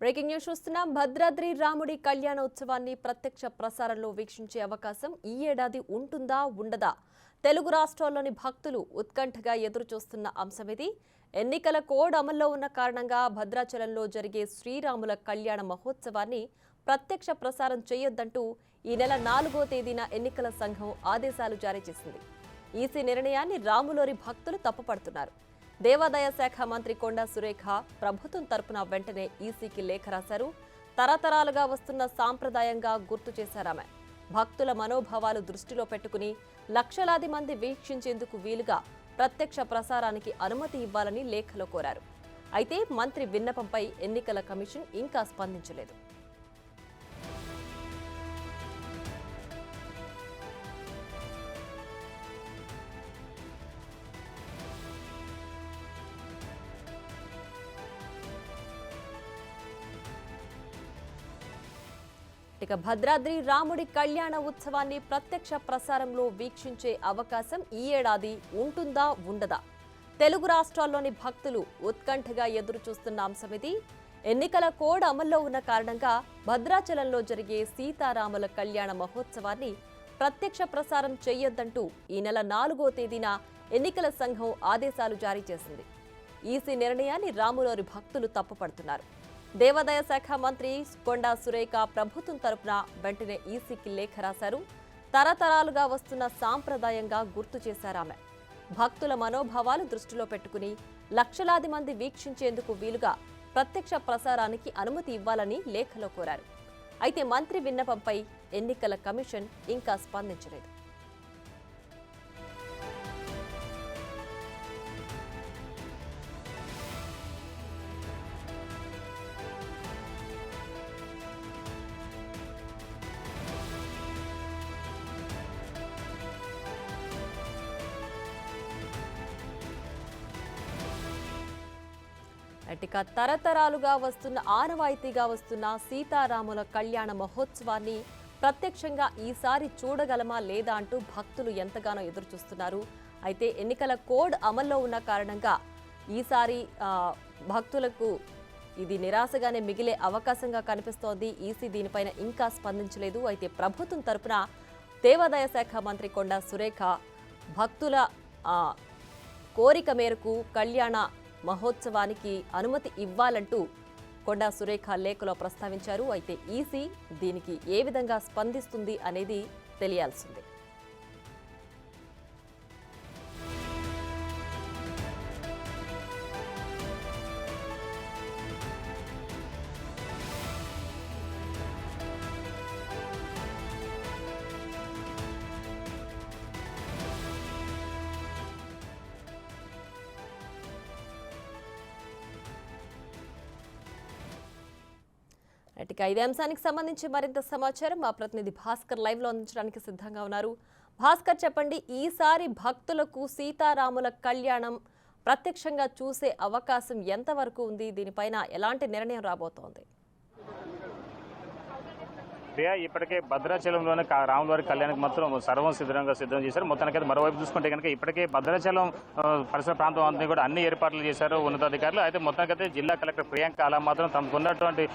Breaking news చూస్తున్నాం. భద్రాద్రి రాముడి కళ్యాణోత్సవాన్ని ప్రత్యక్ష ప్రసారంలో వీక్షించే అవకాశం ఈ ఏడాది ఉంటుందా ఉండదా? తెలుగు రాష్ట్రాల్లోని భక్తులు ఉత్కంఠగా ఎదురుచూస్తున్న అంశమిది. ఎన్నికల కోడ్ అమల్లో ఉన్న కారణంగా భద్రాచలంలో జరిగే శ్రీరాముల కళ్యాణ మహోత్సవాన్ని ప్రత్యక్ష ప్రసారం చేయొద్దంటూ ఈ నెల 4వ తేదీన ఎన్నికల సంఘం ఆదేశాలు జారీ చేసింది. ఈసీ నిర్ణయాన్ని రాములోరి భక్తులు తప్పుపడుతున్నారు. దేవాదాయ శాఖ మంత్రి కొండా సురేఖ ప్రభుత్వం తరపున వెంటనే ఈసీకి లేఖ రాశారు. తరతరాలుగా వస్తున్న సాంప్రదాయంగా గుర్తు చేశారామె. భక్తుల మనోభావాలు దృష్టిలో పెట్టుకుని లక్షలాది మంది వీక్షించేందుకు వీలుగా ప్రత్యక్ష ప్రసారానికి అనుమతి ఇవ్వాలని లేఖలో కోరారు. అయితే మంత్రి విన్నపంపై ఎన్నికల కమిషన్ ఇంకా స్పందించలేదు. ఇక భద్రాద్రి రాముడి కళ్యాణ ఉత్సవాన్ని ప్రత్యక్ష ప్రసారంలో వీక్షించే అవకాశం ఈ ఏడాది ఉంటుందా ఉండదా? తెలుగు రాష్ట్రాల్లోని భక్తులు ఉత్కంఠగా ఎదురుచూస్తున్న అంశమిది. ఎన్నికల కోడ్ అమల్లో ఉన్న కారణంగా భద్రాచలంలో జరిగే సీతారాముల కళ్యాణ మహోత్సవాన్ని ప్రత్యక్ష ప్రసారం చేయొద్దంటూ ఈ నెల 4వ తేదీన ఎన్నికల సంఘం ఆదేశాలు జారీ చేసింది. ఈసీ నిర్ణయాన్ని రాములోరి భక్తులు తప్పుపడుతున్నారు. దేవాదాయ శాఖ మంత్రి కొండా సురేఖ ప్రభుత్వం తరపున వెంటనే ఈసీకి లేఖ రాశారు. తరతరాలుగా వస్తున్న సాంప్రదాయంగా గుర్తు చేశారామె. భక్తుల మనోభావాలు దృష్టిలో పెట్టుకుని లక్షలాది మంది వీక్షించేందుకు వీలుగా ప్రత్యక్ష ప్రసారానికి అనుమతి ఇవ్వాలని లేఖలో కోరారు. అయితే మంత్రి విన్నపంపై ఎన్నికల కమిషన్ ఇంకా స్పందించలేదు. ఇక తరతరాలుగా వస్తున్న ఆనవాయితీగా వస్తున్న సీతారాముల కళ్యాణ మహోత్సవాన్ని ప్రత్యక్షంగా ఈసారి చూడగలమా లేదా అంటూ భక్తులు ఎంతగానో ఎదురుచూస్తున్నారు. అయితే ఎన్నికల కోడ్ అమల్లో ఉన్న కారణంగా ఈసారి భక్తులకు ఇది నిరాశగానే మిగిలే అవకాశంగా కనిపిస్తోంది. ఈసీ దీనిపైన ఇంకా స్పందించలేదు. అయితే ప్రభుత్వం తరపున దేవాదాయ శాఖ మంత్రి కొండా సురేఖ భక్తుల కోరిక మేరకు కళ్యాణ మహోత్సవానికి అనుమతి ఇవ్వాలంటూ కొండా సురేఖ లేఖలో ప్రస్తావించారు. అయితే ఈసీ దీనికి ఏ విధంగా స్పందిస్తుంది అనేది తెలియాల్సిందే. ఇక ఇదే అంశానికి సంబంధించి మరింత సమాచారం మా ప్రతినిధి భాస్కర్ లైవ్ లో అందించడానికి సిద్ధంగా ఉన్నారు. భాస్కర్, చెప్పండి, ఈసారి భక్తులకు సీతారాముల కళ్యాణం ప్రత్యక్షంగా చూసే అవకాశం ఎంతవరకు ఉంది? దీనిపైన ఎలాంటి నిర్ణయం రాబోతోంది? ఇప్పటికే భద్రాచలంలోనే రాములవారి కళ్యాణానికి మాత్రం సిద్ధం చేశారు. మొత్తానికి మరోవైపు చూసుకుంటే కనుక ఇప్పటికే భద్రాచలం పరిసర ప్రాంతం అంతా కూడా అన్ని ఏర్పాట్లు చేశారు ఉన్నతాధికారులు. అయితే మొత్తానికైతే జిల్లా కలెక్టర్ ప్రియాంక అలా మాత్రం తమకున్నటువంటి